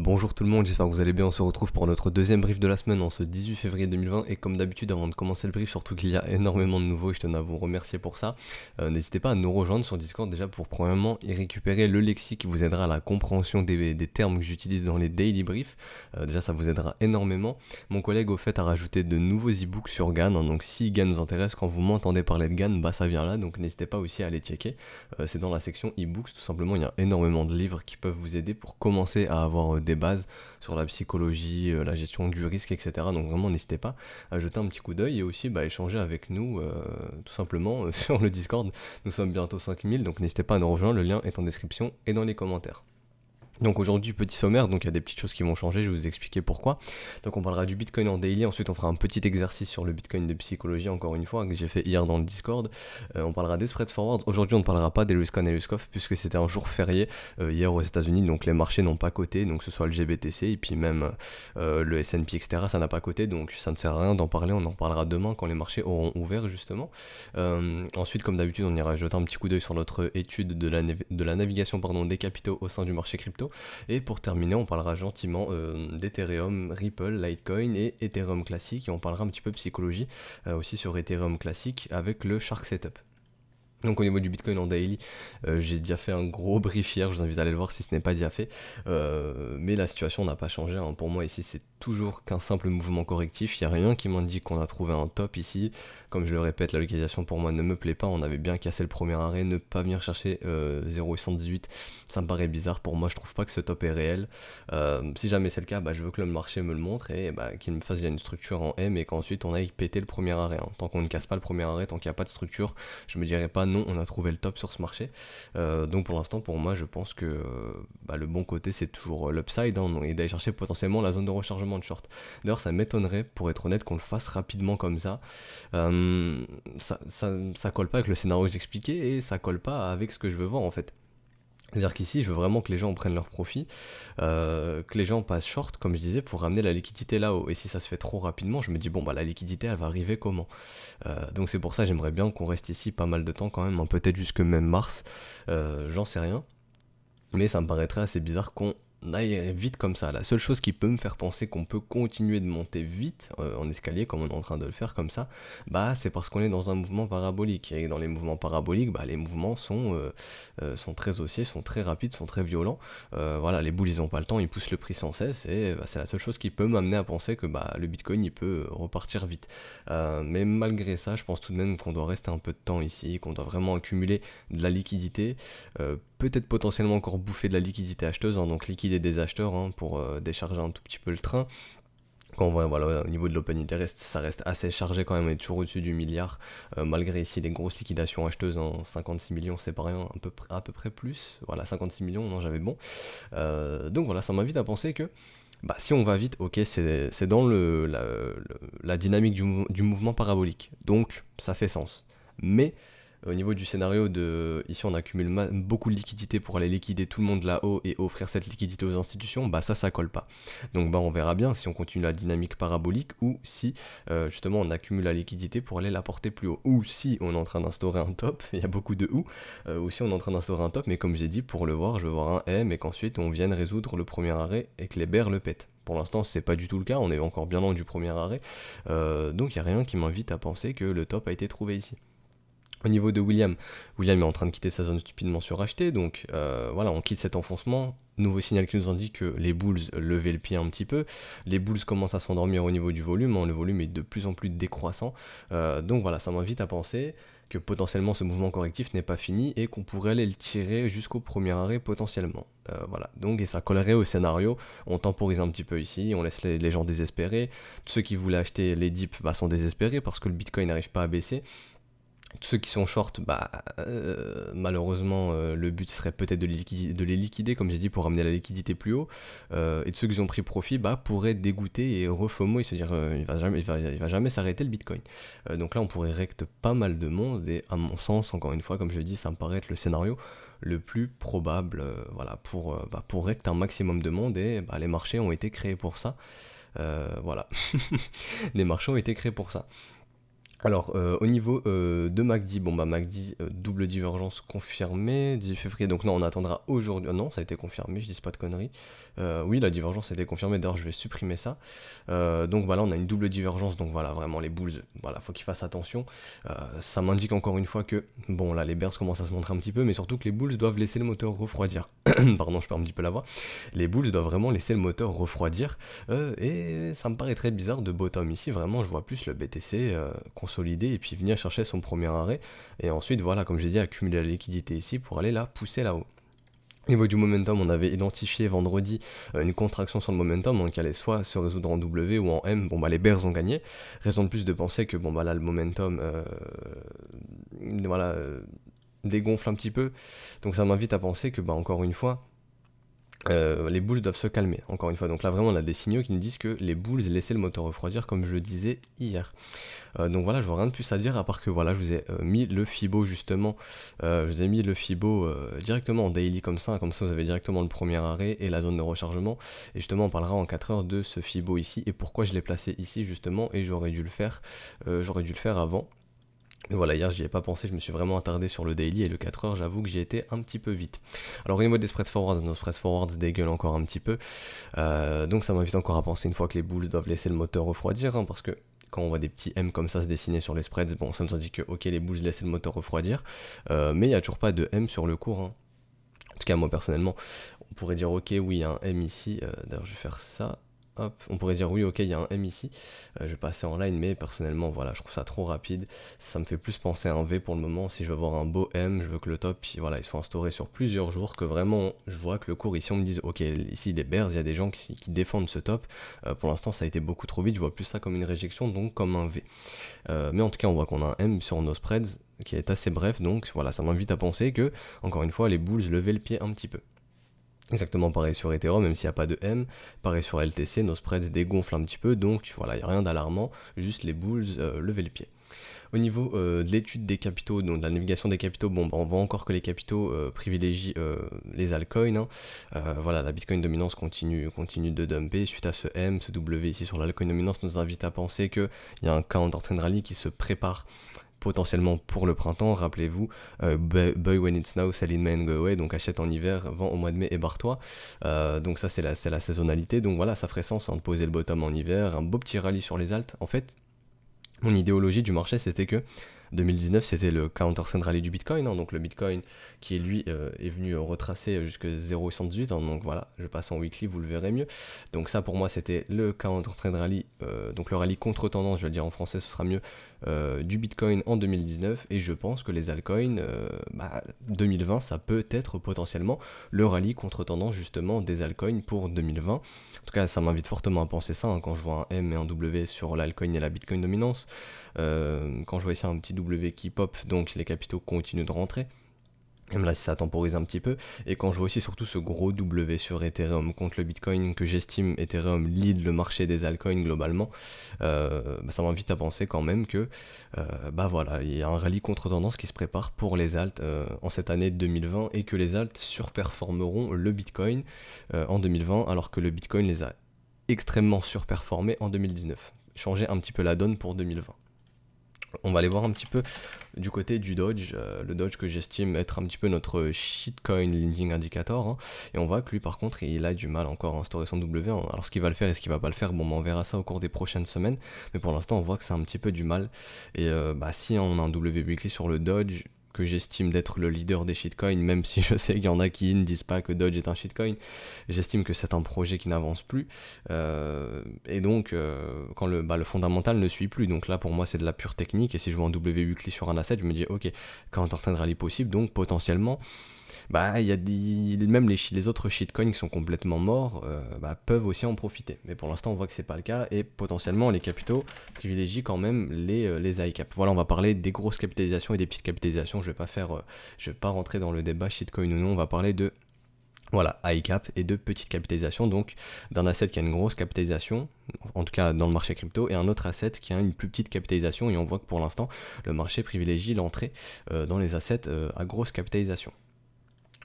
Bonjour tout le monde, j'espère que vous allez bien. On se retrouve pour notre deuxième brief de la semaine en ce 18 février 2020. Et comme d'habitude, avant de commencer le brief, surtout qu'il y a énormément de nouveaux et je tenais à vous remercier pour ça, n'hésitez pas à nous rejoindre sur Discord déjà pour premièrement y récupérer le lexique qui vous aidera à la compréhension des termes que j'utilise dans les daily briefs. Déjà, ça vous aidera énormément. Mon collègue, au fait, a rajouté de nouveaux e-books sur GAN. Donc, si GAN vous intéresse, quand vous m'entendez parler de GAN, bah ça vient là. Donc, n'hésitez pas aussi à aller checker. C'est dans la section e-books, tout simplement. Il y a énormément de livres qui peuvent vous aider pour commencer à avoir des bases sur la psychologie, la gestion du risque, etc. Donc vraiment n'hésitez pas à jeter un petit coup d'œil et aussi échanger avec nous tout simplement sur le Discord. Nous sommes bientôt 5000, donc n'hésitez pas à nous rejoindre, le lien est en description et dans les commentaires. Donc aujourd'hui, petit sommaire, donc il y a des petites choses qui vont changer, je vais vous expliquer pourquoi. Donc on parlera du Bitcoin en daily, ensuite on fera un petit exercice sur le Bitcoin de psychologie, encore une fois, que j'ai fait hier dans le Discord. On parlera des spread forwards, aujourd'hui on ne parlera pas des risk-on et risk-off, puisque c'était un jour férié hier aux États-Unis, donc les marchés n'ont pas coté, donc que ce soit le GBTC et puis même le S&P, etc., ça n'a pas coté, donc ça ne sert à rien d'en parler, on en parlera demain quand les marchés auront ouvert justement. Ensuite, comme d'habitude, on ira jeter un petit coup d'œil sur notre étude de la navigation des capitaux au sein du marché crypto. Et pour terminer, on parlera gentiment d'Ethereum, Ripple, Litecoin et Ethereum classique. Et on parlera un petit peu psychologie aussi sur Ethereum classique avec le Shark Setup. Donc au niveau du Bitcoin en daily, j'ai déjà fait un gros brief hier, je vous invite à aller le voir si ce n'est pas déjà fait. Mais la situation n'a pas changé, hein. Pour moi ici c'est toujours qu'un simple mouvement correctif, il n'y a rien qui m'indique qu'on a trouvé un top ici. Comme je le répète, la localisation pour moi ne me plaît pas, on avait bien cassé le premier arrêt, ne pas venir chercher 0,118, ça me paraît bizarre, pour moi je trouve pas que ce top est réel. Si jamais c'est le cas, je veux que le marché me le montre et qu'il me fasse une structure en M et qu'ensuite on aille péter le premier arrêt, hein. Tant qu'on ne casse pas le premier arrêt, tant qu'il n'y a pas de structure, je me dirais pas non, on a trouvé le top sur ce marché. Donc pour l'instant, pour moi, je pense que le bon côté, c'est toujours l'upside, hein, et d'aller chercher potentiellement la zone de rechargement de short. D'ailleurs, ça m'étonnerait, pour être honnête, qu'on le fasse rapidement comme ça. Ça colle pas avec le scénario que j'expliquais et ça colle pas avec ce que je veux voir en fait. C'est-à-dire qu'ici, je veux vraiment que les gens prennent leur profit, que les gens passent short, comme je disais, pour ramener la liquidité là-haut. Et si ça se fait trop rapidement, je me dis, bon, la liquidité, elle va arriver comment? Donc c'est pour ça, j'aimerais bien qu'on reste ici pas mal de temps quand même, hein, peut-être jusque même mars, j'en sais rien. Mais ça me paraîtrait assez bizarre qu'on aille vite comme ça. La seule chose qui peut me faire penser qu'on peut continuer de monter vite en escalier, comme on est en train de le faire comme ça, c'est parce qu'on est dans un mouvement parabolique. Et dans les mouvements paraboliques, les mouvements sont très haussiers, sont très rapides, sont très violents. Voilà, les boules, ils n'ont pas le temps, ils poussent le prix sans cesse, et c'est la seule chose qui peut m'amener à penser que le Bitcoin, il peut repartir vite. Mais malgré ça, je pense tout de même qu'on doit rester un peu de temps ici, qu'on doit vraiment accumuler de la liquidité, peut-être potentiellement encore bouffer de la liquidité acheteuse, hein, donc liquider des acheteurs, hein, pour décharger un tout petit peu le train. Quand on voit, voilà, au niveau de l'open interest, ça reste assez chargé quand même, on est toujours au-dessus du milliard, malgré ici des grosses liquidations acheteuses, en 56 millions, c'est pas rien, à peu près plus, voilà, 56 millions, non, j'avais bon. Donc voilà, ça m'invite à penser que si on va vite, ok, c'est dans la dynamique du mouvement parabolique, donc ça fait sens. Mais au niveau du scénario ici on accumule beaucoup de liquidités pour aller liquider tout le monde là-haut et offrir cette liquidité aux institutions, ça colle pas. Donc on verra bien si on continue la dynamique parabolique ou si justement on accumule la liquidité pour aller la porter plus haut. Ou si on est en train d'instaurer un top, il y a beaucoup de ou si on est en train d'instaurer un top, mais comme j'ai dit, pour le voir, je veux voir un M et qu'ensuite on vienne résoudre le premier arrêt et que les bears le pètent. Pour l'instant, c'est pas du tout le cas, on est encore bien loin du premier arrêt, donc il n'y a rien qui m'invite à penser que le top a été trouvé ici. Au niveau de William est en train de quitter sa zone stupidement surachetée, donc voilà, on quitte cet enfoncement. Nouveau signal qui nous indique que les bulls levaient le pied un petit peu. Les bulls commencent à s'endormir au niveau du volume, hein, le volume est de plus en plus décroissant. Donc voilà, ça m'invite à penser que potentiellement ce mouvement correctif n'est pas fini et qu'on pourrait aller le tirer jusqu'au premier arrêt potentiellement. Voilà, donc et ça collerait au scénario, on temporise un petit peu ici, on laisse les gens désespérés. Tous ceux qui voulaient acheter les dips sont désespérés parce que le Bitcoin n'arrive pas à baisser. Tous ceux qui sont short, malheureusement, le but serait peut-être de les liquider, comme j'ai dit, pour amener la liquidité plus haut. Et de ceux qui ont pris profit, pourraient dégoûter et refomo et se dire il va jamais s'arrêter le Bitcoin. Donc là, on pourrait recte pas mal de monde. Et à mon sens, encore une fois, comme je dis, ça me paraît être le scénario le plus probable, voilà, pour recte un maximum de monde. Et les marchés ont été créés pour ça. Voilà, les marchés ont été créés pour ça. Alors, au niveau de MACD, bon bah MACD, double divergence confirmée, 10 février, donc non, on attendra aujourd'hui. Non, ça a été confirmé, je dis pas de conneries. Oui, la divergence a été confirmée, d'ailleurs, je vais supprimer ça. Donc voilà, on a une double divergence, donc voilà, vraiment, les bulls, voilà, faut qu'ils fassent attention. Ça m'indique encore une fois que, bon, là, les bears commencent à se montrer un petit peu, mais surtout que les bulls doivent laisser le moteur refroidir. Pardon, je perds un petit peu la voix. Les bulls doivent vraiment laisser le moteur refroidir. Et ça me paraît très bizarre de bottom ici, vraiment je vois plus le BTC consolider et puis venir chercher son premier arrêt et ensuite voilà comme j'ai dit accumuler la liquidité ici pour aller la pousser là-haut. Au niveau du momentum, on avait identifié vendredi une contraction sur le momentum, donc qui allait soit se résoudre en W ou en M. Bon bah les bears ont gagné. Raison de plus de penser que bon bah là le momentum voilà dégonfle un petit peu. Donc ça m'invite à penser que bah encore une fois les bulls doivent se calmer, encore une fois. Donc là, vraiment, on a des signaux qui nous disent que les bulls laissaient le moteur refroidir, comme je le disais hier. Donc voilà, je vois rien de plus à dire, à part que voilà, je vous ai mis le Fibo, justement. Je vous ai mis le Fibo directement en daily, comme ça vous avez directement le premier arrêt et la zone de rechargement. Et justement, on parlera en 4 heures de ce Fibo ici, et pourquoi je l'ai placé ici, justement, et j'aurais dû le faire avant. Mais voilà, hier j'y ai pas pensé, je me suis vraiment attardé sur le daily et le 4 heures, j'avoue que j'y étais un petit peu vite. Alors au niveau des spreads forwards, nos spreads forwards dégueulent encore un petit peu. Donc ça m'invite encore à penser une fois que les bulls doivent laisser le moteur refroidir, hein, parce que quand on voit des petits M comme ça se dessiner sur les spreads, bon ça nous indique que ok les bulls laissent le moteur refroidir, mais il n'y a toujours pas de M sur le cours. Hein. En tout cas moi personnellement, on pourrait dire ok oui il y a un M ici, d'ailleurs je vais faire ça. Hop, on pourrait dire oui ok il y a un M ici, je vais passer en line mais personnellement voilà je trouve ça trop rapide, ça me fait plus penser à un V pour le moment. Si je veux avoir un beau M, je veux que le top voilà, il soit instauré sur plusieurs jours, que vraiment je vois que le cours ici on me dise ok ici des bears, il y a des gens qui défendent ce top, pour l'instant ça a été beaucoup trop vite, je vois plus ça comme une réjection donc comme un V, mais en tout cas on voit qu'on a un M sur nos spreads qui est assez bref, donc voilà ça m'invite à penser que encore une fois les bulls levaient le pied un petit peu. Exactement pareil sur Ethereum, même s'il n'y a pas de M, pareil sur LTC, nos spreads dégonflent un petit peu, donc voilà, il n'y a rien d'alarmant, juste les bulls lever le pied. Au niveau de l'étude des capitaux, donc de la navigation des capitaux, bon, bah, on voit encore que les capitaux privilégient les altcoins. Hein. Voilà, la Bitcoin dominance continue de dumper suite à ce M, ce W ici sur l'altcoin dominance nous invite à penser qu'il y a un counter trend rally qui se prépare potentiellement pour le printemps. Rappelez-vous, buy when it's now, sell in May and go away, donc achète en hiver, vends au mois de mai et barre-toi. Donc ça c'est la saisonnalité, donc voilà ça ferait sens hein, de poser le bottom en hiver, un beau petit rallye sur les alts. En fait, mon idéologie du marché c'était que 2019 c'était le counter trend rally du Bitcoin, hein, donc le Bitcoin qui lui est venu retracer jusqu'à 0,118, hein, donc voilà, je passe en weekly, vous le verrez mieux. Donc ça pour moi c'était le counter trend rally, donc le rallye contre tendance, je vais le dire en français, ce sera mieux, du Bitcoin en 2019, et je pense que les altcoins, 2020 ça peut être potentiellement le rallye contre tendance justement des altcoins pour 2020. En tout cas ça m'invite fortement à penser ça, hein, quand je vois un M et un W sur l'altcoin et la Bitcoin dominance. Quand je vois ici un petit W qui pop, donc les capitaux continuent de rentrer. Même là, ça temporise un petit peu. Et quand je vois aussi surtout ce gros W sur Ethereum contre le Bitcoin, que j'estime Ethereum lead le marché des altcoins globalement, ça m'invite à penser quand même que voilà, il y a un rallye contre-tendance qui se prépare pour les alts en cette année 2020 et que les alts surperformeront le Bitcoin en 2020 alors que le Bitcoin les a extrêmement surperformés en 2019. Changer un petit peu la donne pour 2020. On va aller voir un petit peu du côté du Doge, le Doge que j'estime être un petit peu notre shitcoin leading indicator, hein, et on voit que lui par contre il a du mal encore à instaurer son W, hein. Alors ce qu'il va le faire et ce qu'il va pas le faire, bon on verra ça au cours des prochaines semaines, mais pour l'instant on voit que c'est un petit peu du mal, et si on a un W weekly sur le Doge, que j'estime d'être le leader des shitcoins, même si je sais qu'il y en a qui ne disent pas que Doge est un shitcoin, j'estime que c'est un projet qui n'avance plus, et donc quand le fondamental ne suit plus, donc là pour moi c'est de la pure technique, et si je vois un W weekly sur un asset, je me dis ok, quand on rallye possible, donc potentiellement, il y a même les autres shitcoins qui sont complètement morts, peuvent aussi en profiter. Mais pour l'instant, on voit que c'est pas le cas, et potentiellement, les capitaux privilégient quand même les high cap. Voilà, on va parler des grosses capitalisations et des petites capitalisations. Je vais pas rentrer dans le débat shitcoin ou non, on va parler de high cap et de petite capitalisation, donc d'un asset qui a une grosse capitalisation, en tout cas dans le marché crypto, et un autre asset qui a une plus petite capitalisation, et on voit que pour l'instant, le marché privilégie l'entrée dans les assets à grosse capitalisation.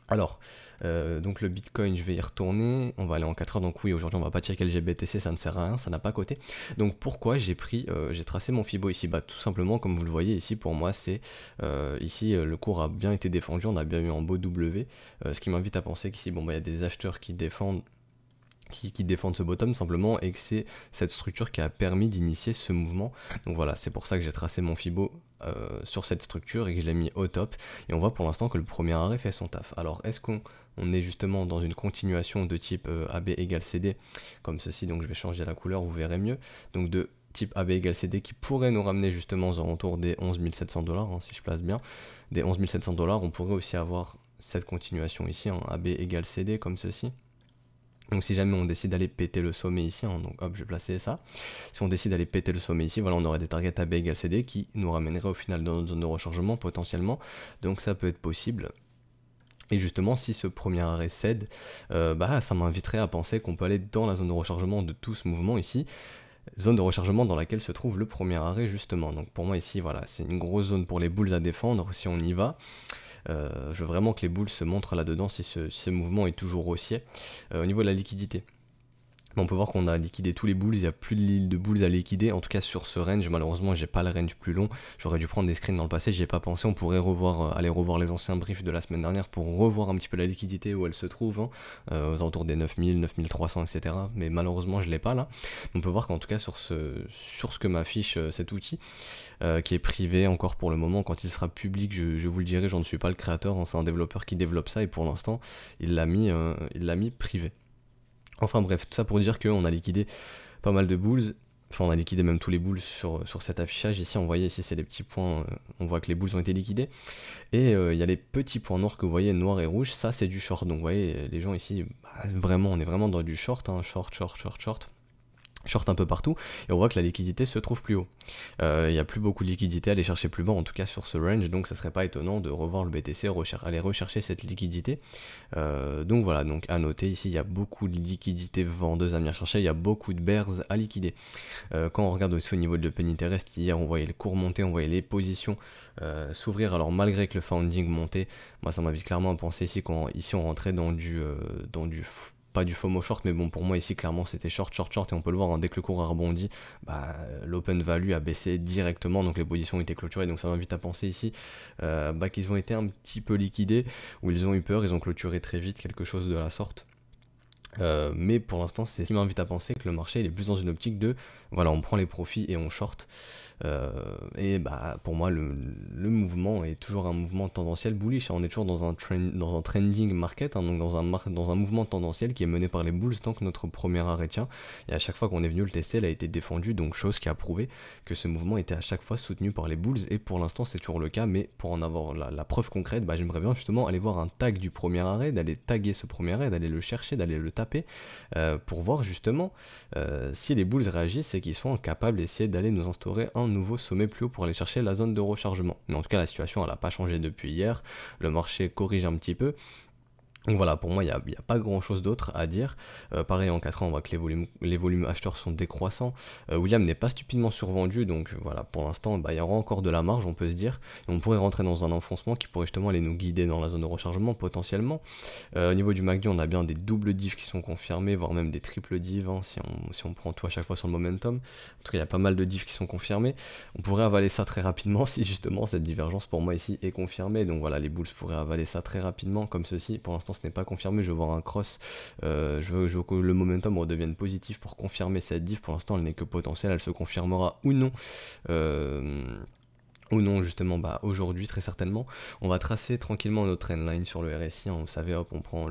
Alors, donc le Bitcoin, je vais y retourner, on va aller en 4 heures, donc oui, aujourd'hui on va pas checker le GBTC, ça ne sert à rien, ça n'a pas coté. Donc pourquoi j'ai tracé mon Fibo ici? Bah tout simplement, comme vous le voyez ici, pour moi c'est, ici le cours a bien été défendu, on a bien eu un beau W, ce qui m'invite à penser qu'ici, bon bah il y a des acheteurs qui défendent ce bottom simplement, et que c'est cette structure qui a permis d'initier ce mouvement. Donc voilà, c'est pour ça que j'ai tracé mon Fibo sur cette structure et que je l'ai mis au top, et on voit pour l'instant que le premier arrêt fait son taf. Alors est-ce qu'on est justement dans une continuation de type AB égale CD comme ceci, donc je vais changer la couleur, vous verrez mieux, donc de type AB égale CD qui pourrait nous ramener justement aux alentours des 11 700 $, hein, si je place bien, des 11 700 $, on pourrait aussi avoir cette continuation ici, hein, AB égale CD comme ceci. Donc si jamais on décide d'aller péter le sommet ici, hein, donc hop, je vais placer ça. Si on décide d'aller péter le sommet ici, voilà, on aurait des targets AB égale CD qui nous ramèneraient au final dans notre zone de rechargement potentiellement. Donc ça peut être possible. Et justement, si ce premier arrêt cède, bah ça m'inviterait à penser qu'on peut aller dans la zone de rechargement de tout ce mouvement ici. Zone de rechargement dans laquelle se trouve le premier arrêt justement. Donc pour moi ici, voilà, c'est une grosse zone pour les bulls à défendre si on y va. Je veux vraiment que les bulls se montrent là-dedans si ce mouvement est toujours haussier. Au niveau de la liquidité, on peut voir qu'on a liquidé tous les bulls, il n'y a plus de bulls à liquider, en tout cas sur ce range. Malheureusement j'ai pas le range plus long, j'aurais dû prendre des screens dans le passé, j'y ai pas pensé. On pourrait aller revoir les anciens briefs de la semaine dernière pour revoir un petit peu la liquidité où elle se trouve, hein, aux alentours des 9000, 9300, etc. Mais malheureusement je l'ai pas là. On peut voir qu'en tout cas sur ce que m'affiche cet outil, qui est privé encore pour le moment, quand il sera public je vous le dirai, j'en ne suis pas le créateur, hein, c'est un développeur qui développe ça et pour l'instant il l'a mis privé. Enfin bref, tout ça pour dire qu'on a liquidé pas mal de bulls, enfin on a liquidé même tous les bulls sur cet affichage. Ici on voyait, ici c'est les petits points, on voit que les bulls ont été liquidés. Et il y a les petits points noirs que vous voyez, noir et rouge, ça c'est du short. Donc vous voyez, les gens ici, bah, vraiment, on est vraiment dans du short, hein, short un peu partout, et on voit que la liquidité se trouve plus haut. Il n'y a plus beaucoup de liquidité à aller chercher plus bas, en tout cas sur ce range, donc ça serait pas étonnant de revoir le BTC, aller rechercher cette liquidité. Donc voilà, donc à noter, ici il y a beaucoup de liquidité vendeuse à venir chercher, il y a beaucoup de bears à liquider. Quand on regarde aussi au niveau de le penny terrestre, hier on voyait le cours monter, on voyait les positions s'ouvrir, alors malgré que le founding montait, moi ça m'invite clairement à penser ici ici on rentrait dans du pas du FOMO short, mais bon, pour moi ici clairement c'était short, et on peut le voir, hein, dès que le cours a rebondi, bah, l'open value a baissé directement, donc les positions ont été clôturées, donc ça m'invite à penser ici bah, qu'ils ont été un petit peu liquidés, ou ils ont eu peur, ils ont clôturé très vite, quelque chose de la sorte. Mais pour l'instant c'est ce qui m'invite à penser que le marché il est plus dans une optique de voilà, on prend les profits et on short. Et bah pour moi le mouvement est toujours un mouvement tendanciel bullish, on est toujours dans un trending market, hein, donc dans un mouvement tendanciel qui est mené par les bulls tant que notre premier arrêt tient, et à chaque fois qu'on est venu le tester, elle a été défendue, donc chose qui a prouvé que ce mouvement était à chaque fois soutenu par les bulls, et pour l'instant c'est toujours le cas. Mais pour en avoir la preuve concrète, bah, j'aimerais bien justement aller voir un tag du premier arrêt, d'aller taguer ce premier arrêt, d'aller le chercher, d'aller le taper, pour voir justement si les bulls réagissent et qu'ils sont capables d'essayer d'aller nous instaurer un nouveau sommet plus haut pour aller chercher la zone de rechargement. Mais en tout cas la situation elle n'a pas changé depuis hier, le marché corrige un petit peu. Donc voilà, pour moi, il n'y a pas grand chose d'autre à dire. Pareil, en 4 ans, on voit que les volumes acheteurs sont décroissants. William n'est pas stupidement survendu, donc voilà, pour l'instant, bah, il y aura encore de la marge, on peut se dire. Et on pourrait rentrer dans un enfoncement qui pourrait justement aller nous guider dans la zone de rechargement, potentiellement. Au niveau du MACD, on a bien des doubles divs qui sont confirmés, voire même des triples divs, hein, si on prend tout à chaque fois sur le momentum. En tout cas, il y a pas mal de divs qui sont confirmés. On pourrait avaler ça très rapidement si justement cette divergence, pour moi, ici, est confirmée. Donc voilà, les bulls pourraient avaler ça très rapidement, comme ceci. Pour l'instant, ce n'est pas confirmé, je veux voir un cross, je veux que le momentum redevienne positif pour confirmer cette div. Pour l'instant elle n'est que potentielle, elle se confirmera ou non justement bah, aujourd'hui très certainement. On va tracer tranquillement notre trendline sur le RSI, hein, vous savez, hop, on prend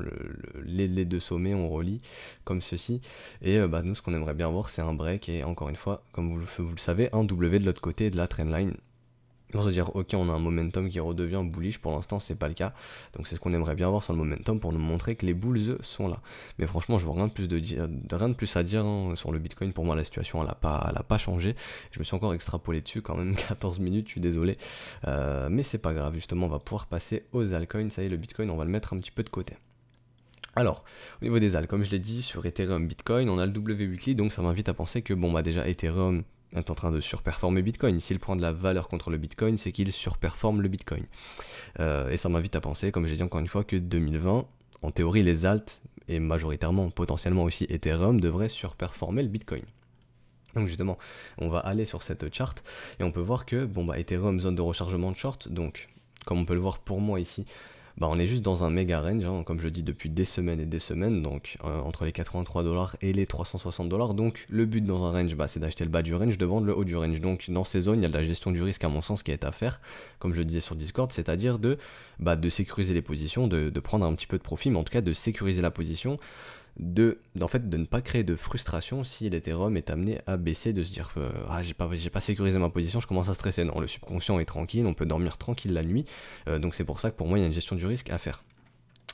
les deux sommets, on relie comme ceci, et bah, nous ce qu'on aimerait bien voir c'est un break, et encore une fois comme vous le savez, un W de l'autre côté de la trendline. On se dire ok, on a un momentum qui redevient bullish. Pour l'instant c'est pas le cas, donc c'est ce qu'on aimerait bien voir sur le momentum pour nous montrer que les bulls sont là. Mais franchement je vois rien de plus à dire, hein, sur le Bitcoin. Pour moi la situation elle a pas changé, je me suis encore extrapolé dessus quand même 14 minutes, je suis désolé, mais c'est pas grave, justement on va pouvoir passer aux altcoins. Ça y est, le Bitcoin on va le mettre un petit peu de côté. Alors, au niveau des alt, comme je l'ai dit, sur Ethereum, Bitcoin, on a le W weekly, donc ça m'invite à penser que bon bah déjà Ethereum est en train de surperformer Bitcoin. S'il prend de la valeur contre le Bitcoin, c'est qu'il surperforme le Bitcoin. Et ça m'invite à penser, comme j'ai dit encore une fois, que 2020, en théorie, les alts, et majoritairement, potentiellement aussi Ethereum, devraient surperformer le Bitcoin. Donc justement, on va aller sur cette charte, et on peut voir que, bon bah, Ethereum, zone de rechargement de short, donc, comme on peut le voir pour moi ici, bah on est juste dans un méga range, hein, comme je dis depuis des semaines et des semaines, donc entre les 83$ et les 360$. Donc le but dans un range, bah, c'est d'acheter le bas du range, de vendre le haut du range. Donc dans ces zones, il y a de la gestion du risque à mon sens qui est à faire, comme je le disais sur Discord, c'est-à-dire de sécuriser les positions, de prendre un petit peu de profit, mais en tout cas de sécuriser la position, en fait, de ne pas créer de frustration si l'Ethereum est amené à baisser, de se dire ah j'ai pas sécurisé ma position, je commence à stresser. Non, le subconscient est tranquille, on peut dormir tranquille la nuit, donc c'est pour ça que pour moi il y a une gestion du risque à faire.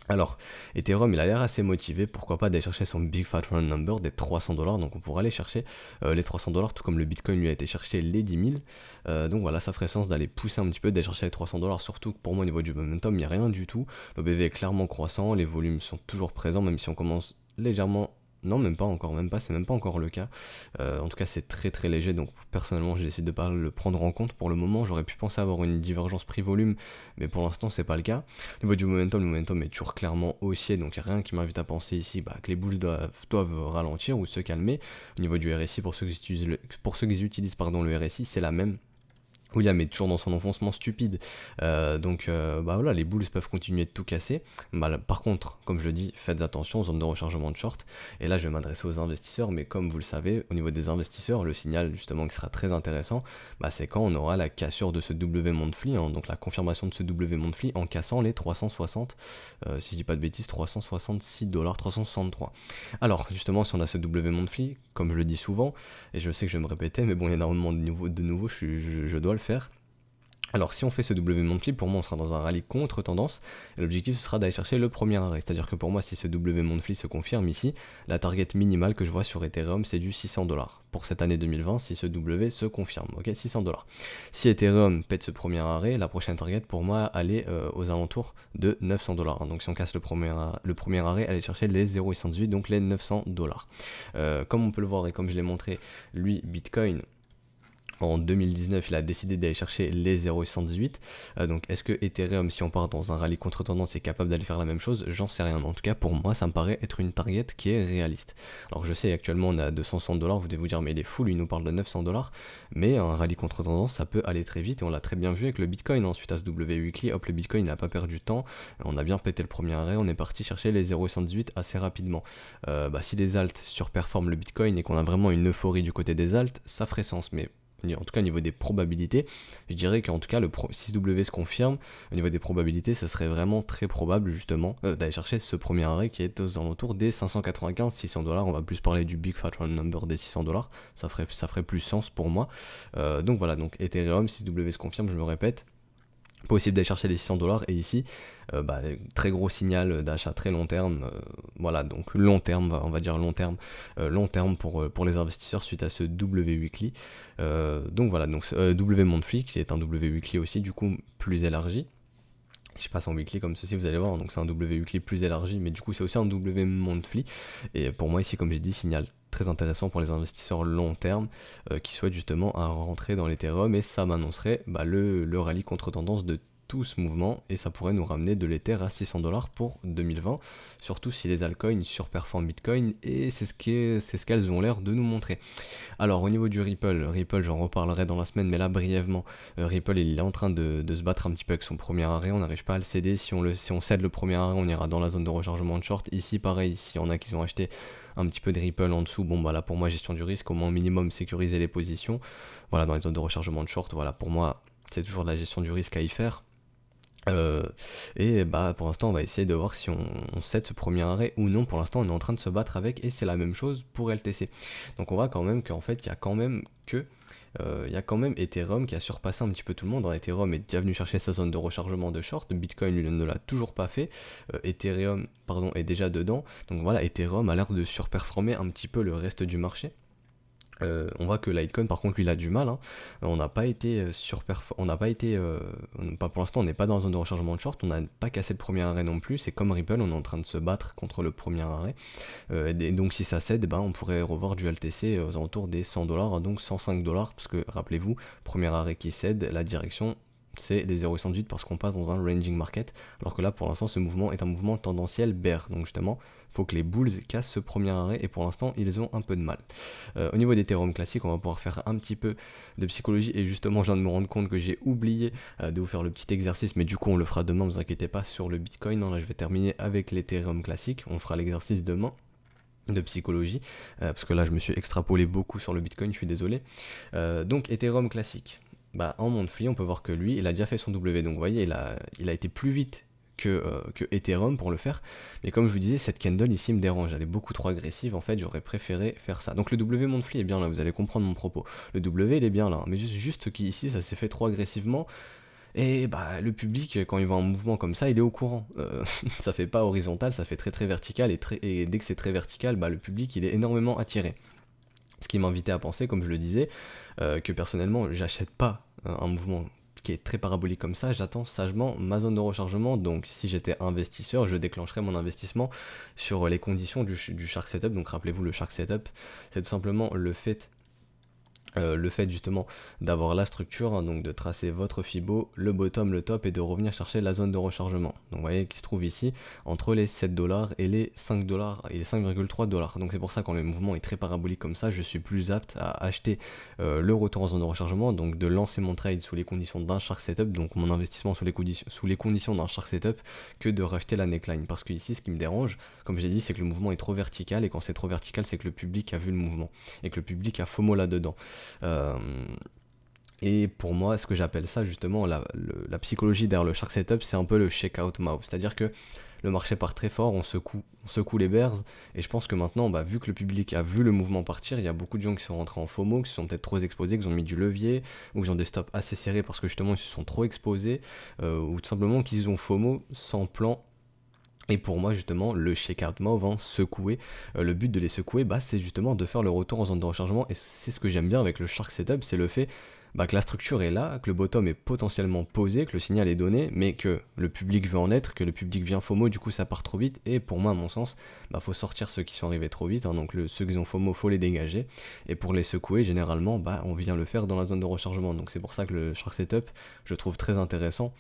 Alors, Ethereum, il a l'air assez motivé, pourquoi pas d'aller chercher son Big Fat Round Number des 300$, donc on pourra aller chercher les 300$, tout comme le Bitcoin lui a été chercher les 10 000. Donc voilà, ça ferait sens d'aller pousser un petit peu, d'aller chercher les 300$, surtout que pour moi au niveau du momentum, il n'y a rien du tout. L'OBV est clairement croissant, les volumes sont toujours présents, même si on commence légèrement... Non, même pas encore, c'est même pas encore le cas. En tout cas, c'est très très léger, donc personnellement, j'ai décidé de pas le prendre en compte pour le moment. J'aurais pu penser avoir une divergence prix-volume, mais pour l'instant, c'est pas le cas. Au niveau du momentum, le momentum est toujours clairement haussier, donc il n'y a rien qui m'invite à penser ici que les boules doivent ralentir ou se calmer. Au niveau du RSI, pour ceux qui utilisent le RSI, c'est la même. William est toujours dans son enfoncement stupide, bah voilà, les bulls peuvent continuer de tout casser. Par contre, comme je le dis, faites attention, zone de rechargement de short. Et là, je vais m'adresser aux investisseurs, mais comme vous le savez, au niveau des investisseurs, le signal justement qui sera très intéressant, c'est quand on aura la cassure de ce W monthly, hein, donc la confirmation de ce W monthly en cassant les 360, si je dis pas de bêtises, 366$, 363. Alors, justement, si on a ce W monthly, comme je le dis souvent, et je sais que je vais me répéter, mais bon, il y a énormément de nouveau, je dois le faire. Alors si on fait ce W monthly, pour moi on sera dans un rallye contre tendance, et l'objectif ce sera d'aller chercher le premier arrêt, c'est-à-dire que pour moi si ce W monthly se confirme ici, la target minimale que je vois sur Ethereum c'est du 600$ pour cette année 2020 si ce W se confirme, ok, 600$. Si Ethereum pète ce premier arrêt, la prochaine target pour moi elle est aux alentours de 900$, donc si on casse le premier arrêt, aller chercher les 0,68, donc les 900$. Comme on peut le voir et comme je l'ai montré, lui Bitcoin, en 2019, il a décidé d'aller chercher les 0,118. Donc est-ce que Ethereum, si on part dans un rallye contre-tendance, est capable d'aller faire la même chose? J'en sais rien. En tout cas, pour moi, ça me paraît être une target qui est réaliste. Alors je sais, actuellement, on a 260$. Vous devez vous dire, mais il est fou, lui, il nous parle de 900$. Mais un rallye contre-tendance, ça peut aller très vite. Et on l'a très bien vu avec le Bitcoin. Ensuite, à ce W weekly, hop, le Bitcoin n'a pas perdu de temps. On a bien pété le premier arrêt. On est parti chercher les 0,118 assez rapidement. Si les alts surperforment le Bitcoin et qu'on a vraiment une euphorie du côté des alts, ça ferait sens. Mais en tout cas au niveau des probabilités, je dirais qu'en tout cas le 6W se confirme, au niveau des probabilités ça serait vraiment très probable justement d'aller chercher ce premier arrêt qui est aux alentours des 595-600$, on va plus parler du Big Fat Round Number des 600$, ça ferait plus sens pour moi. Donc voilà, donc Ethereum, 6W se confirme, je me répète, possible d'aller chercher les 600$, et ici très gros signal d'achat très long terme, voilà, donc long terme, on va dire long terme pour les investisseurs suite à ce W weekly. Donc voilà, donc W monthly qui est un W weekly aussi du coup plus élargi. Si je passe en weekly comme ceci, vous allez voir, donc c'est un W weekly plus élargi, mais du coup c'est aussi un W monthly. Et pour moi ici, comme j'ai dit, signal très intéressant pour les investisseurs long terme qui souhaitent justement rentrer dans l'Ethereum, et ça m'annoncerait le rallye contre tendance de tout ce mouvement, et ça pourrait nous ramener de l'Ether à 600$ pour 2020, surtout si les altcoins surperforment Bitcoin, et c'est ce qu'elles ont l'air de nous montrer. Alors au niveau du Ripple j'en reparlerai dans la semaine, mais là brièvement, Ripple il est en train de se battre un petit peu avec son premier arrêt, on n'arrive pas à le céder. Si on cède le premier arrêt, on ira dans la zone de rechargement de short. Ici pareil, si on a qui ont acheté un petit peu de Ripple en dessous, bon bah là pour moi gestion du risque, au moins minimum sécuriser les positions, voilà, dans les zones de rechargement de short, voilà, pour moi c'est toujours de la gestion du risque à y faire. Et pour l'instant on va essayer de voir si on cède ce premier arrêt ou non. Pour l'instant on est en train de se battre avec, et c'est la même chose pour LTC. Donc on voit quand même qu'en fait il y a quand même Ethereum qui a surpassé un petit peu tout le monde. Ethereum est déjà venu chercher sa zone de rechargement de short, Bitcoin lui ne l'a toujours pas fait, Ethereum est déjà dedans. Donc voilà, Ethereum a l'air de surperformer un petit peu le reste du marché. On voit que Litecoin par contre lui il a du mal, hein. On n'a pas été on n'a pas été, pas pour l'instant on n'est pas dans la zone de rechargement de short, on n'a pas cassé le premier arrêt non plus, c'est comme Ripple, on est en train de se battre contre le premier arrêt, et donc si ça cède, bah, on pourrait revoir du LTC aux alentours des 100$, donc 105$, parce que rappelez-vous, premier arrêt qui cède, la direction c'est les 0,68 parce qu'on passe dans un ranging market, alors que là pour l'instant ce mouvement est un mouvement tendanciel bear, donc justement il faut que les bulls cassent ce premier arrêt et pour l'instant ils ont un peu de mal. Au niveau d'Ethereum classique, on va pouvoir faire un petit peu de psychologie et justement je viens de me rendre compte que j'ai oublié de vous faire le petit exercice, mais du coup on le fera demain, ne vous inquiétez pas sur le Bitcoin. Non, là je vais terminer avec l'Ethereum classique, on fera l'exercice demain de psychologie, parce que là je me suis extrapolé beaucoup sur le Bitcoin, je suis désolé. Donc Ethereum classique, bah, en monthly on peut voir que lui il a déjà fait son W, donc vous voyez il a été plus vite que Ethereum pour le faire, mais comme je vous disais, cette candle ici me dérange, elle est beaucoup trop agressive, en fait j'aurais préféré faire ça. Donc le W monthly est bien là, vous allez comprendre mon propos, le W il est bien là, mais juste qu'ici ça s'est fait trop agressivement, et bah le public quand il voit un mouvement comme ça il est au courant, ça fait pas horizontal, ça fait très vertical, et dès que c'est très vertical, bah le public il est énormément attiré. Ce qui m'invitait à penser, comme je le disais, que personnellement j'achète pas un mouvement qui est très parabolique comme ça, j'attends sagement ma zone de rechargement. Donc si j'étais investisseur, je déclencherais mon investissement sur les conditions du Shark Setup. Donc rappelez-vous, le Shark Setup, c'est tout simplement le fait justement d'avoir la structure, hein, donc de tracer votre Fibo, le bottom, le top, et de revenir chercher la zone de rechargement. Donc vous voyez qui se trouve ici entre les 7$ et les 5$ et les 5,3$. Donc c'est pour ça quand le mouvement est très parabolique comme ça, je suis plus apte à acheter le retour en zone de rechargement, donc de lancer mon trade sous les conditions d'un Shark Setup, donc mon investissement sous les conditions d'un Shark Setup, que de racheter la neckline. Parce que ici ce qui me dérange, comme j'ai dit, c'est que le mouvement est trop vertical, et quand c'est trop vertical, c'est que le public a vu le mouvement et que le public a FOMO là-dedans. Et pour moi, ce que j'appelle ça justement, la psychologie derrière le Shark Setup, c'est un peu le check-out move. C'est-à-dire que le marché part très fort, on secoue les bears, et je pense que maintenant, bah, vu que le public a vu le mouvement partir, il y a beaucoup de gens qui sont rentrés en FOMO, qui se sont peut-être trop exposés, qui ont mis du levier, ou qui ont des stops assez serrés parce que justement ils se sont trop exposés, ou tout simplement qu'ils ont FOMO sans plan. Et pour moi justement le shake-out move, hein, secouer, le but de les secouer, bah, c'est justement de faire le retour en zone de rechargement, et c'est ce que j'aime bien avec le Shark Setup, c'est le fait bah, que la structure est là, que le bottom est potentiellement posé, que le signal est donné, mais que le public veut en être, que le public vient FOMO, du coup ça part trop vite, et pour moi à mon sens, bah, faut sortir ceux qui sont arrivés trop vite, hein, donc ceux qui ont FOMO, faut les dégager, et pour les secouer, généralement, bah, on vient le faire dans la zone de rechargement, donc c'est pour ça que le Shark Setup, je trouve très intéressant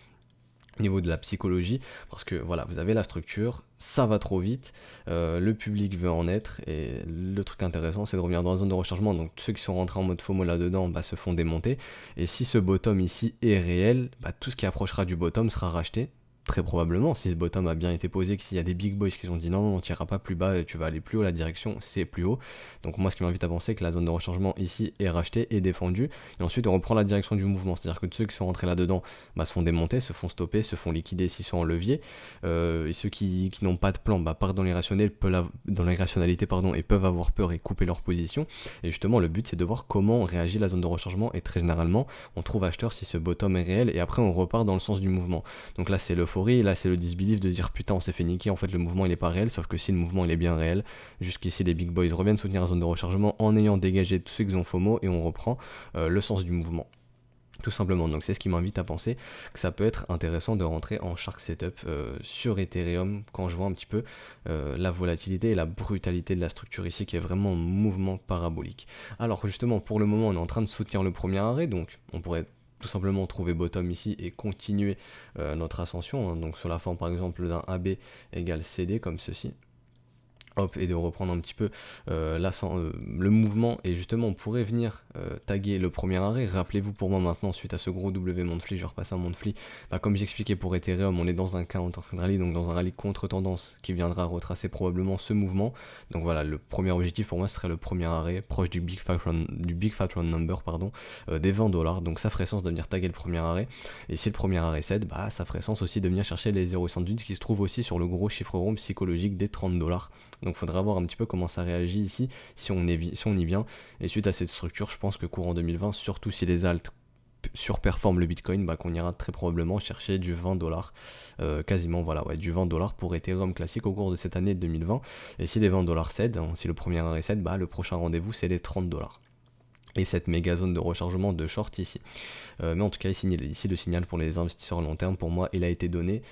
au niveau de la psychologie, parce que voilà, vous avez la structure, ça va trop vite, le public veut en être, et le truc intéressant c'est de revenir dans la zone de rechargement, donc ceux qui sont rentrés en mode FOMO là-dedans bah, se font démonter, et si ce bottom ici est réel, bah, tout ce qui approchera du bottom sera racheté, très probablement, si ce bottom a bien été posé, que s'il y a des big boys qui ont dit non, on tirera pas plus bas, tu vas aller plus haut, la direction c'est plus haut. Donc moi ce qui m'invite à penser que la zone de rechargement ici est rachetée et défendue, et ensuite on reprend la direction du mouvement, c'est à dire que ceux qui sont rentrés là dedans bah, se font démonter, se font stopper, se font liquider s'ils sont en levier, et ceux qui n'ont pas de plan bah, partent dans l'irrationalité et peuvent avoir peur et couper leur position. Et justement le but c'est de voir comment réagit la zone de rechargement, et très généralement on trouve acheteur si ce bottom est réel, et après on repart dans le sens du mouvement. Donc là c'est l'euphorie, là c'est le disbelief de dire putain on s'est fait niquer, en fait le mouvement il est pas réel, sauf que si le mouvement il est bien réel, jusqu'ici les big boys reviennent soutenir la zone de rechargement en ayant dégagé tous ceux qui ont FOMO, et on reprend le sens du mouvement. Tout simplement, donc c'est ce qui m'invite à penser que ça peut être intéressant de rentrer en Shark Setup sur Ethereum, quand je vois un petit peu la volatilité et la brutalité de la structure ici qui est vraiment mouvement parabolique. Alors justement pour le moment on est en train de soutenir le premier arrêt, donc on pourrait tout simplement trouver bottom ici et continuer notre ascension, hein, donc sur la forme par exemple d'un AB égale CD comme ceci. Hop, et de reprendre un petit peu le mouvement, et justement on pourrait venir taguer le premier arrêt. Rappelez-vous pour moi maintenant, suite à ce gros W monthly, je vais repasser un monthly, bah, comme j'expliquais pour Ethereum, on est dans un counter trend rally, donc dans un rallye contre tendance qui viendra retracer probablement ce mouvement. Donc voilà, le premier objectif pour moi ce serait le premier arrêt proche du Big Fat Round Number, des 20$, donc ça ferait sens de venir taguer le premier arrêt, et si le premier arrêt cède, bah ça ferait sens aussi de venir chercher les 0,108 qui se trouvent aussi sur le gros chiffre rond psychologique des 30$. Donc il faudra voir un petit peu comment ça réagit ici, si on y vient. Et suite à cette structure, je pense que courant 2020, surtout si les alts surperforment le Bitcoin, bah, qu'on ira très probablement chercher du 20$, quasiment voilà, ouais, du 20$ pour Ethereum classique au cours de cette année 2020. Et si les 20$ cèdent, hein, si le premier arrêt cède, bah, le prochain rendez-vous c'est les 30$. et cette méga zone de rechargement de short ici. Mais en tout cas ici le signal pour les investisseurs long terme, pour moi il a été donné,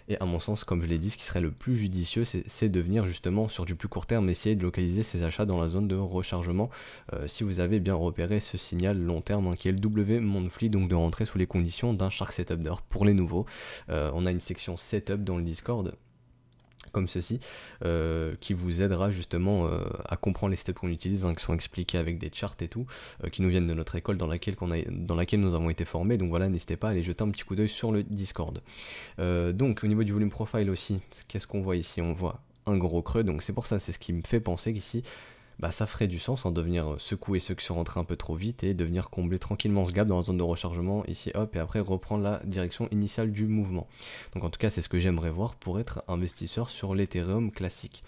et à mon sens, comme je l'ai dit, ce qui serait le plus judicieux, c'est de venir justement sur du plus court terme essayer de localiser ces achats dans la zone de rechargement, si vous avez bien repéré ce signal long terme, hein, qui est le W monthly, donc de rentrer sous les conditions d'un Shark Setup. D'ailleurs pour les nouveaux, on a une section Setup dans le Discord comme ceci, qui vous aidera justement à comprendre les steps qu'on utilise, hein, qui sont expliqués avec des charts et tout, qui nous viennent de notre école dans laquelle nous avons été formés. Donc voilà, n'hésitez pas à aller jeter un petit coup d'œil sur le Discord. Donc au niveau du volume profile aussi, qu'est-ce qu'on voit ici? On voit un gros creux, donc c'est pour ça, c'est ce qui me fait penser qu'ici, bah, ça ferait du sens, hein, de venir secouer ceux qui sont rentrés un peu trop vite et de venir combler tranquillement ce gap dans la zone de rechargement ici, hop, et après reprendre la direction initiale du mouvement. Donc en tout cas c'est ce que j'aimerais voir pour être investisseur sur l'Ethereum classique.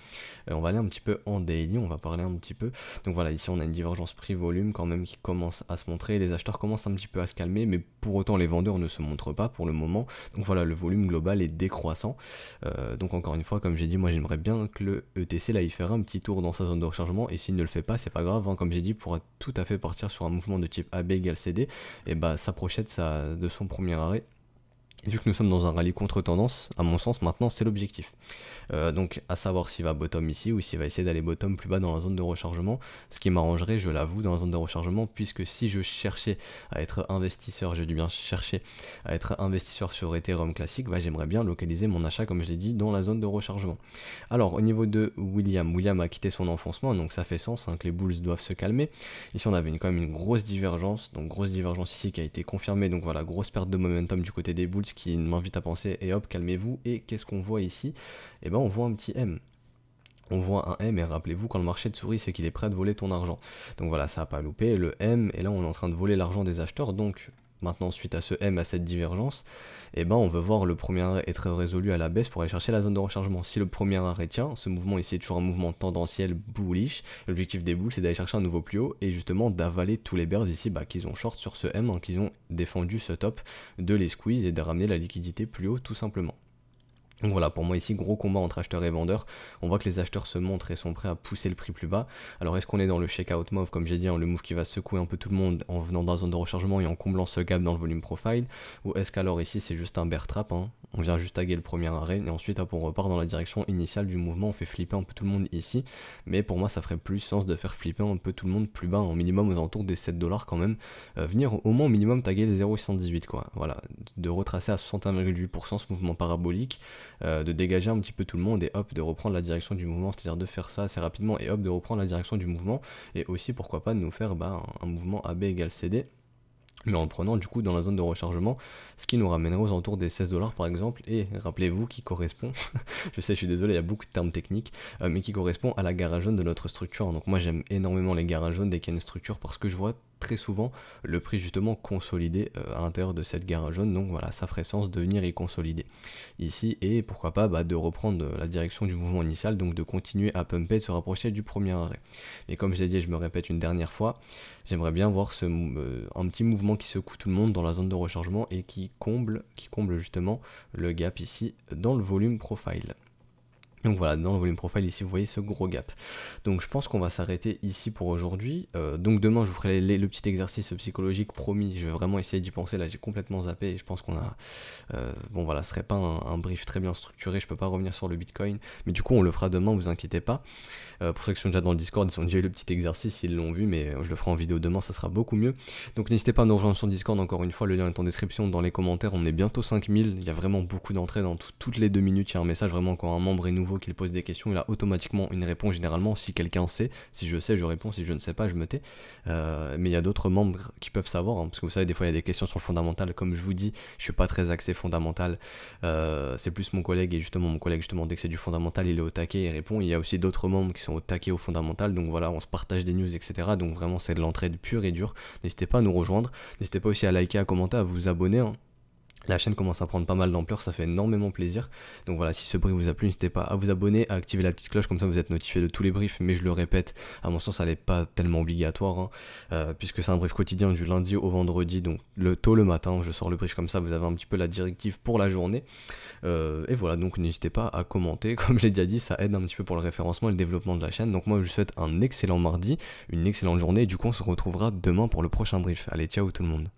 On va aller un petit peu en daily, on va parler un petit peu. Donc voilà, ici on a une divergence prix-volume quand même qui commence à se montrer, les acheteurs commencent un petit peu à se calmer, mais pour autant les vendeurs ne se montrent pas pour le moment. Donc voilà, le volume global est décroissant. Donc encore une fois, comme j'ai dit, moi j'aimerais bien que le ETC là il ferait un petit tour dans sa zone de rechargement, et s'il ne le fait pas, c'est pas grave, hein, comme j'ai dit, pourra tout à fait partir sur un mouvement de type AB égale CD, et bah s'approcher de son premier arrêt. Vu que nous sommes dans un rallye contre-tendance, à mon sens, maintenant c'est l'objectif. Donc à savoir s'il va bottom ici ou s'il va essayer d'aller bottom plus bas dans la zone de rechargement, ce qui m'arrangerait, je l'avoue, dans la zone de rechargement, puisque si je cherchais à être investisseur, j'ai dû bien chercher à être investisseur sur Ethereum classique, bah, j'aimerais bien localiser mon achat, comme je l'ai dit, dans la zone de rechargement. Alors au niveau de William a quitté son enfoncement, donc ça fait sens, hein, que les bulls doivent se calmer. Ici on avait quand même une grosse divergence, donc grosse divergence ici qui a été confirmée, donc voilà, grosse perte de momentum du côté des bulls, qui m'invite à penser, et hop, calmez-vous, et qu'est-ce qu'on voit ici? Et ben on voit un petit M. On voit un M, et rappelez-vous, quand le marché de sourit, c'est qu'il est prêt à voler ton argent. Donc voilà, ça n'a pas loupé, le M, et là on est en train de voler l'argent des acheteurs, donc maintenant suite à ce M, à cette divergence, et ben on veut voir le premier arrêt être résolu à la baisse pour aller chercher la zone de rechargement. Si le premier arrêt tient, ce mouvement ici est toujours un mouvement tendanciel bullish, l'objectif des bulls c'est d'aller chercher un nouveau plus haut, et justement d'avaler tous les bears ici, bah, qu'ils ont short sur ce M, hein, qu'ils ont défendu ce top, de les squeeze et de ramener la liquidité plus haut tout simplement. Donc voilà, pour moi ici, gros combat entre acheteurs et vendeurs. On voit que les acheteurs se montrent et sont prêts à pousser le prix plus bas. Alors est-ce qu'on est dans le shakeout move, comme j'ai dit, hein, le move qui va secouer un peu tout le monde en venant dans la zone de rechargement et en comblant ce gap dans le volume profile? Ou est-ce qu'alors ici c'est juste un bear trap, hein, on vient juste taguer le premier arrêt et ensuite hop, on repart dans la direction initiale du mouvement, on fait flipper un peu tout le monde ici. Mais pour moi ça ferait plus sens de faire flipper un peu tout le monde plus bas, en minimum aux alentours des 7 $ quand même. Venir au moins au minimum taguer les 0,78 quoi. Voilà, de retracer à 61,8% ce mouvement parabolique. De dégager un petit peu tout le monde et hop, de reprendre la direction du mouvement, c'est-à-dire de faire ça assez rapidement et hop, de reprendre la direction du mouvement, et aussi pourquoi pas de nous faire un mouvement AB égale CD, mais en le prenant du coup dans la zone de rechargement, ce qui nous ramènerait aux alentours des 16 $ par exemple, et rappelez-vous qui correspond, je sais, je suis désolé, il y a beaucoup de termes techniques, mais qui correspond à la garage jaune de notre structure. Donc moi j'aime énormément les garages jaunes dès qu'il y a une structure, parce que je vois très souvent le prix justement consolidé à l'intérieur de cette garage jaune. Donc voilà, ça ferait sens de venir y consolider ici, et pourquoi pas de reprendre la direction du mouvement initial, donc de continuer à pumper, de se rapprocher du premier arrêt. Mais comme je l'ai dit et je me répète une dernière fois, j'aimerais bien voir un petit mouvement qui secoue tout le monde dans la zone de rechargement et qui comble justement le gap ici dans le volume profile. Donc voilà, dans le volume profile ici vous voyez ce gros gap. Donc je pense qu'on va s'arrêter ici pour aujourd'hui. Donc demain je vous ferai le petit exercice psychologique, promis, je vais vraiment essayer d'y penser. Là j'ai complètement zappé et je pense qu'on a... bon voilà, ce serait pas un brief très bien structuré, je peux pas revenir sur le Bitcoin. Mais du coup on le fera demain, vous inquiétez pas. Pour ceux qui sont déjà dans le Discord, ils ont déjà eu le petit exercice, ils l'ont vu, mais je le ferai en vidéo demain, ça sera beaucoup mieux. Donc n'hésitez pas à nous rejoindre sur le Discord, encore une fois, le lien est en description, dans les commentaires, on est bientôt 5000, il y a vraiment beaucoup d'entrées, dans toutes les 2 minutes, il y a un message, vraiment quand un membre est nouveau, qu'il pose des questions, il a automatiquement une réponse généralement, si quelqu'un sait, si je sais, je réponds, si je ne sais pas, je me tais. Mais il y a d'autres membres qui peuvent savoir, hein, parce que vous savez, des fois il y a des questions sur le fondamental, comme je vous dis, je suis pas très axé fondamental, c'est plus mon collègue, et justement mon collègue, dès que c'est du fondamental, il est au taquet, il répond. Il y a aussi d'autres membres qui sont au taquet au fondamental, donc voilà, on se partage des news, etc. Donc vraiment c'est de l'entraide pure et dure, n'hésitez pas à nous rejoindre, n'hésitez pas aussi à liker, à commenter, à vous abonner, hein. La chaîne commence à prendre pas mal d'ampleur, ça fait énormément plaisir. Donc voilà, si ce brief vous a plu, n'hésitez pas à vous abonner, à activer la petite cloche, comme ça vous êtes notifié de tous les briefs. Mais je le répète, à mon sens, ça n'est pas tellement obligatoire, hein, puisque c'est un brief quotidien du lundi au vendredi, donc tôt le matin, je sors le brief comme ça, vous avez un petit peu la directive pour la journée. Et voilà, donc n'hésitez pas à commenter, comme je l'ai déjà dit, ça aide un petit peu pour le référencement et le développement de la chaîne. Donc moi je vous souhaite un excellent mardi, une excellente journée, et du coup on se retrouvera demain pour le prochain brief. Allez, ciao tout le monde.